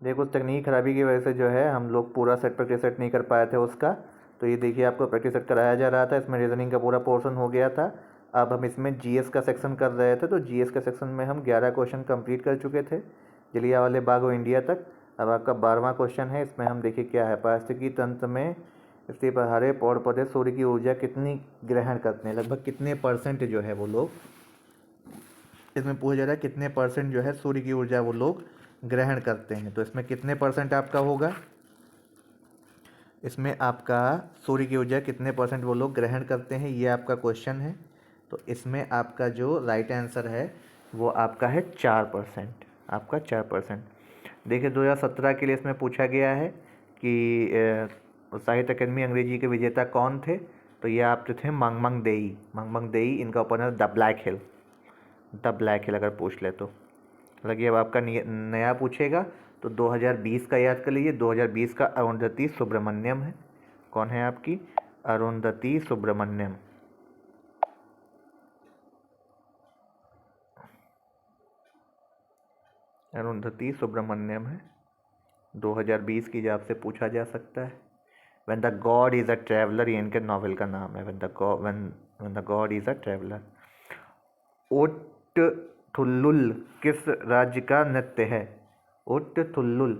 देखो तकनीकी खराबी की वजह से जो है हम लोग पूरा सेट प्रैक्टिस सेट नहीं कर पाए थे उसका। तो ये देखिए आपको प्रैक्टिस सेट कराया जा रहा था, इसमें रीजनिंग का पूरा पोर्शन हो गया था। अब हम इसमें जीएस का सेक्शन कर रहे थे, तो जीएस के सेक्शन में हम 11 क्वेश्चन कंप्लीट कर चुके थे, जलियांवाला बाग और इंडिया तक। अब आपका 12वां क्वेश्चन है, इसमें हम देखिए क्या है। पारिस्थितिकी तंत्र में स्थित हरे पेड़ पौधे सूर्य की ऊर्जा कितनी ग्रहण करते हैं, लगभग कितने परसेंट जो है वो लोग, इसमें पूछा जा रहा है कितने परसेंट जो है सूर्य की ऊर्जा वो लोग ग्रहण करते हैं। तो इसमें कितने परसेंट आपका होगा, इसमें आपका सूर्य की ऊर्जा कितने परसेंट वो लोग ग्रहण करते हैं, ये आपका क्वेश्चन है। तो इसमें आपका जो राइट आंसर है वो आपका है 4%, आपका 4%। देखिए 2017 के लिए इसमें पूछा गया है कि साहित्य अकेडमी अंग्रेजी के विजेता कौन थे। तो ये आप जो थे मंगमंग देई, इनका ओपनर द ब्लैक हिल अगर पूछ ले तो। हालांकि अब आपका नया पूछेगा तो 2020 का याद कर लीजिए। 2020 का अरुंधति सुब्रमण्यम है। कौन है आपकी, अरुंधति सुब्रमण्यम। अरुंधति सुब्रमण्यम है, 2020 की जब आपसे पूछा जा सकता है। When the god is a traveller, ये इनके नॉवेल का नाम है, when the god is a traveller. Ottan Thullal किस राज्य का नृत्य है, ओट थुल्लुल,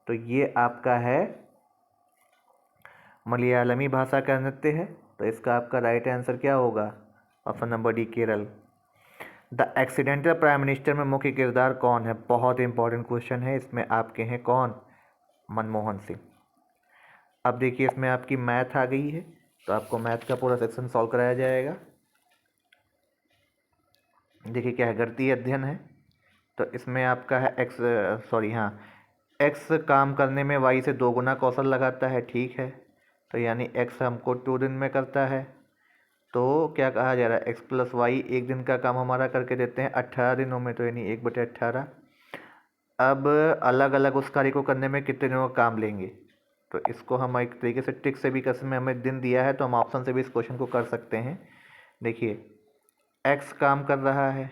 तो ये आपका है मलयालमी भाषा का नृत्य है। तो इसका आपका राइट आंसर क्या होगा, option number D Kerala. The accidental prime minister में मुख्य किरदार कौन है, बहुत इंपॉर्टेंट क्वेश्चन है। इसमें आपके हैं कौन, मनमोहन सिंह। अब देखिए इसमें आपकी मैथ आ गई है, तो आपको मैथ का पूरा सेक्शन सॉल्व कराया जाएगा। देखिए क्या है, गणितीय अध्ययन है। तो इसमें आपका है एक्स काम करने में वाई से 2 गुना कौशल लगाता है, ठीक है। तो यानी एक्स हमको 2 दिन में करता है, तो क्या कहा जा रहा है, एक्स प्लस वाई 1 दिन का काम हमारा करके देते हैं 18 दिनों में, तो यानी 1/18। अब अलग अलग उस कार्य को करने में कितने दिनों का काम लेंगे, तो इसको हम एक तरीके से ट्रिक से भी कसम में हमें दिन दिया है, तो हम ऑप्शन से भी इस क्वेश्चन को कर सकते हैं। देखिए एक्स काम कर रहा है,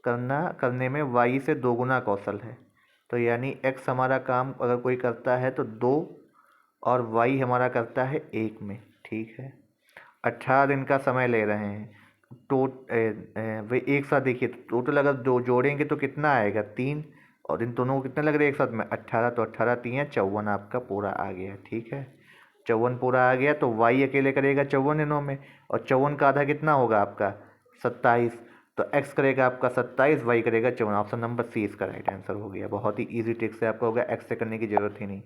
करने में वाई से 2 गुना कौशल है। तो यानी एक्स हमारा काम अगर कोई करता है तो 2, और वाई हमारा करता है 1 में, ठीक है। 18 दिन का समय ले रहे हैं। वे एक साथ देखिए टोटल अगर दो जोड़ेंगे तो कितना आएगा, 3, और इन दोनों को कितने लग रहे हैं एक साथ में, 18। तो 18 3 54 आपका पूरा आ गया, ठीक है। 54 पूरा आ गया, तो वाई अकेले करेगा 54 दिनों में, और 54 का आधा कितना होगा आपका 27। तो एक्स करेगा आपका 27, वाई करेगा 54। ऑप्शन नंबर सी इसका राइट आंसर हो गया। बहुत ही ईजी ट्रिक से आपका हो गया, एक्स से करने की जरूरत ही नहीं।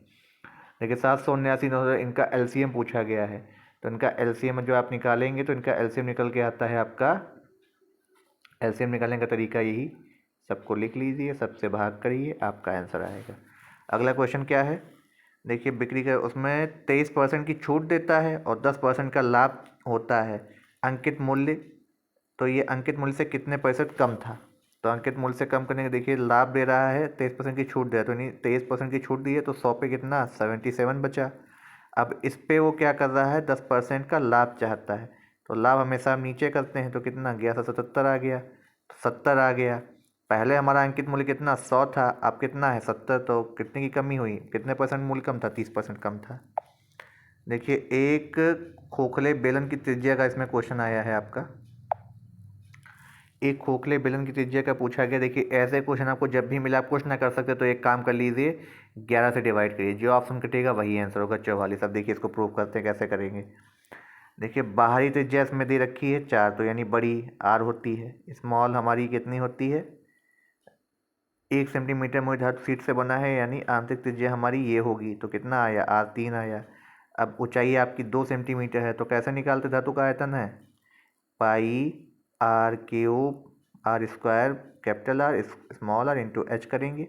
देखिए 779 इनका एलसीएम पूछा गया है। तो इनका एलसीएम जो आप निकालेंगे तो इनका एलसीएम निकल के आता है आपका, एलसीएम निकालने का तरीका यही, सबको लिख लीजिए, सबसे भाग करिए, आपका आंसर आएगा। अगला क्वेश्चन क्या है, देखिए बिक्री का उसमें 23% की छूट देता है और 10% का लाभ होता है। अंकित मूल्य, तो ये अंकित मूल्य से कितने प्रतिशत कम था। तो अंकित मूल्य से कम करने के देखिए लाभ दे रहा है, 23% की छूट दे रहा है, तो नहीं 23% की छूट दी है, तो 100 पे कितना 77 बचा। अब इस पे वो क्या कर रहा है, 10% का लाभ चाहता है। तो लाभ हमेशा हम नीचे करते हैं, तो कितना गया था 77 आ गया, तो 70 आ गया। पहले हमारा अंकित मूल्य कितना 100 था, अब कितना है 70, तो कितने की कमी हुई, कितने परसेंट मूल्य कम था, 30% कम था। देखिए एक खोखले बेलन की त्रिज्या का इसमें क्वेश्चन आया है आपका, एक खोखले बेलन की त्रिज्या का पूछा गया। देखिए ऐसे क्वेश्चन आपको जब भी मिला आप कुछ ना कर सकते, तो एक काम कर लीजिए 11 से डिवाइड करिए, जो ऑप्शन कटेगा वही आंसर होगा 44। अब देखिए इसको प्रूव करते हैं कैसे करेंगे। देखिए बाहरी त्रिज्या इसमें दे रखी है 4, तो यानी बड़ी आर होती है, स्मॉल हमारी कितनी होती है 1 सेंटीमीटर मुझे धातु सीट से बना है, यानी आंतरिक त्रिज्या हमारी ये होगी, तो कितना आया R3 आया। अब ऊंचाई आपकी 2 सेंटीमीटर है, तो कैसे निकालते, धातु का आयतन है pi r cube r square capital r small r into h करेंगे।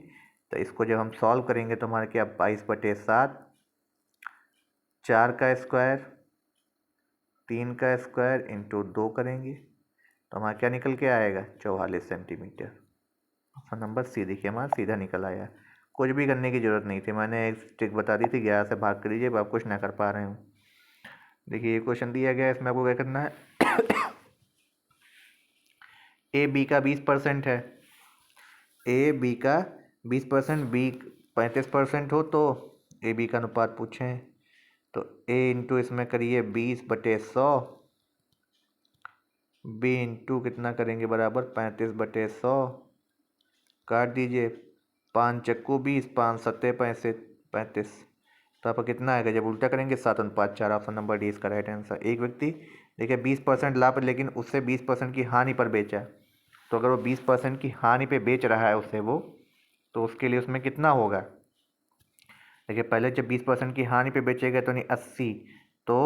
तो इसको जब हम सॉल्व करेंगे तो हमारे क्या 22/7, 4 का स्क्वायर 3 का स्क्वायर इंटू 2 करेंगे, तो हमारा क्या निकल के आएगा 44 सेंटीमीटर। ऑप्शन नंबर सी देखिए हमारा सीधा निकल आया, कुछ भी करने की ज़रूरत नहीं थी, मैंने एक ट्रिक बता दी थी 11 से भाग कर लीजिए, आप कुछ ना कर पा रहे हो। देखिए ये क्वेश्चन दिया गया है, इसमें आपको क्या करना है ए बी का 20% है, ए बी का 20%, बी 35% हो तो ए बी का अनुपात पूछें, तो ए इंटू इसमें करिए 20/100, बी इंटू कितना करेंगे बराबर 35/100, काट दीजिए, 5 चक्कू 20, 5 सत्ते 35, तो आपका कितना आएगा जब उल्टा करेंगे 7:4। ऑप्शन नंबर डी इसका राइट आंसर। एक व्यक्ति देखिए 20% लाभ लेकिन उससे 20% की हानि पर बेचा, तो अगर वो 20% की हानि पे बेच रहा है उससे वो, तो उसके लिए उसमें कितना होगा। देखिए पहले जब 20% की हानि पे बेचेगा तो नहीं 80, तो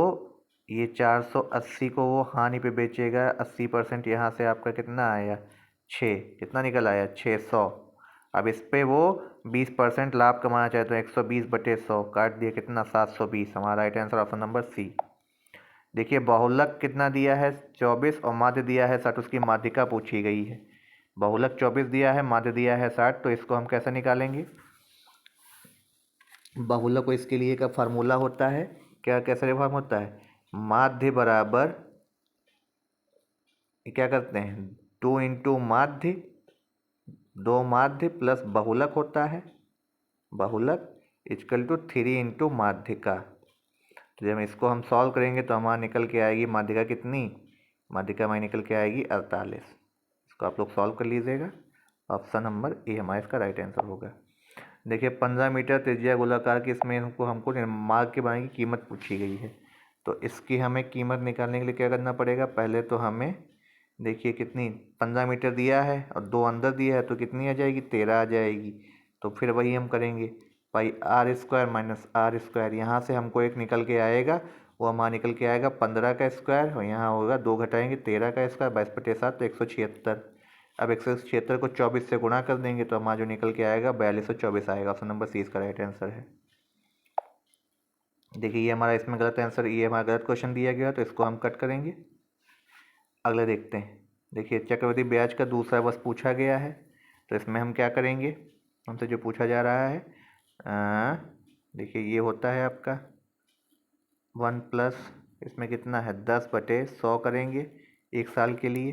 ये 480 को वो हानि पे बेचेगा, 80% यहाँ से आपका कितना आया 6, कितना निकल आया 600। अब इस पे वो 20% लाभ कमाना चाहे तो 120/100 काट दिया, कितना 720। हमारा right answer option number C. देखिए बहुलक कितना दिया है 24 और माध्य दिया है 60, उसकी माध्यिका पूछी गई है। बहुलक 24 दिया है, माध्य दिया है 60, तो इसको हम कैसे निकालेंगे। बहुलक को इसके लिए का फार्मूला होता है क्या, कैसे फॉर्म होता है, माध्य बराबर क्या करते हैं 2 इंटू माध्य, 2 माध्य प्लस बहुलक होता है, बहुलक इक्वल टू 3 इंटू माध्यिका। तो जब इसको हम सॉल्व करेंगे तो हमारा निकल के आएगी माध्यिका कितनी, माध्यिका हमारी निकल के आएगी 48। इसको आप लोग सॉल्व कर लीजिएगा, ऑप्शन नंबर ए हमारा इसका राइट आंसर होगा। देखिए 15 मीटर त्रिज्या गोलाकार की इसमें हमको निर्माण के बनाने की कीमत पूछी गई है, तो इसकी हमें कीमत निकालने के लिए क्या करना पड़ेगा। पहले तो हमें देखिए कितनी 15 मीटर दिया है और 2 अंदर दिया है, तो कितनी आ जाएगी 13 आ जाएगी। तो फिर वही हम करेंगे भाई r² माइनस r², यहाँ से हमको एक निकल के आएगा, वो हमारा निकल के आएगा 15 का स्क्वायर, और यहाँ होगा 2 घटाएंगे 13 का स्क्वायर 22/7, तो 176। अब 176 को 24 से गुणा कर देंगे तो हमारा जो निकल के आएगा 4224 आएगा। ऑप्शन नंबर सी इसका राइट आंसर है। देखिए ये हमारा इसमें गलत आंसर, ये हमारा गलत क्वेश्चन दिया गया, तो इसको हम कट करेंगे। अगले देखते हैं। देखिए चक्रवृद्धि ब्याज का दूसरा वर्ष पूछा गया है, तो इसमें हम क्या करेंगे, हमसे जो पूछा जा रहा है देखिए ये होता है आपका 1 प्लस इसमें कितना है 10/100 करेंगे 1 साल के लिए,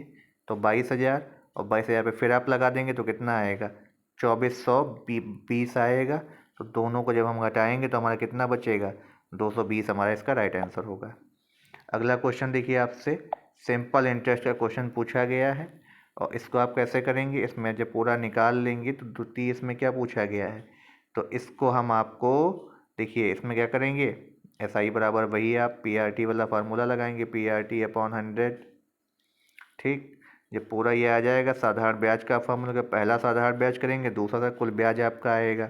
तो 22,000, और 22,000 पे फिर आप लगा देंगे तो कितना आएगा 2420 आएगा। तो दोनों को जब हम घटाएंगे तो हमारा कितना बचेगा 220, हमारा इसका राइट आंसर होगा। अगला क्वेश्चन देखिए आपसे सिंपल इंटरेस्ट का क्वेश्चन पूछा गया है, और इसको आप कैसे करेंगे, इसमें जब पूरा निकाल लेंगे तो द्वितीय इसमें क्या पूछा गया है, तो इसको हम आपको देखिए इसमें क्या करेंगे SI बराबर वही आप PRT वाला फार्मूला लगाएंगे, PRT/100। ठीक, जब पूरा ये आ जाएगा साधारण ब्याज का फार्मूला, पहला साधारण ब्याज करेंगे दूसरा सा कुल ब्याज आपका आएगा,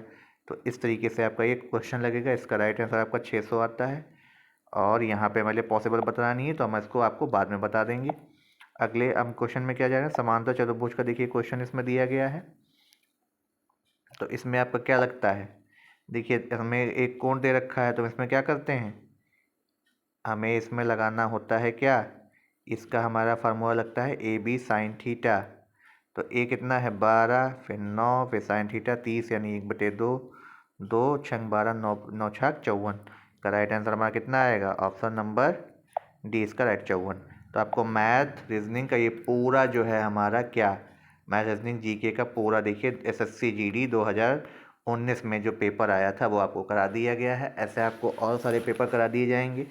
तो इस तरीके से आपका ये क्वेश्चन लगेगा। इसका राइट आंसर आपका 600 आता है, और यहाँ पे हमारे लिए पॉसिबल बताना नहीं है तो हम इसको आपको बाद में बता देंगे। अगले हम क्वेश्चन में क्या जा रहे हैं, समांतर चतुर्भुज का देखिए क्वेश्चन इसमें दिया गया है, तो इसमें आपका क्या लगता है। देखिए हमें एक कोण दे रखा है, तो इसमें क्या करते हैं, हमें इसमें लगाना होता है क्या, इसका हमारा फार्मूला लगता है AB sin थीटा। तो ए कितना है 12, फिर 9, फिर साइन थीटा 30, यानी 1/2, 2 छंग 12, 9 9 छाक 54 का राइट आंसर हमारा कितना आएगा, ऑप्शन नंबर डी इसका राइट 54। तो आपको मैथ रीजनिंग का ये पूरा जो है हमारा क्या, मैथ रीजनिंग जीके का पूरा देखिए SSC GD 2019 में जो पेपर आया था वो आपको करा दिया गया है। ऐसे आपको और सारे पेपर करा दिए जाएंगे।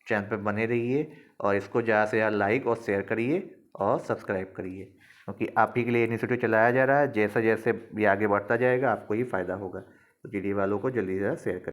चैनल पे बने रहिए और इसको ज़्यादा से ज़्यादा लाइक और शेयर करिए और सब्सक्राइब करिए, क्योंकि आप ही के लिए इनिशिएटिव चलाया जा रहा है। जैसे जैसे ये आगे बढ़ता जाएगा आपको ही फ़ायदा होगा, तो GD वालों को जल्दी से शेयर करिए।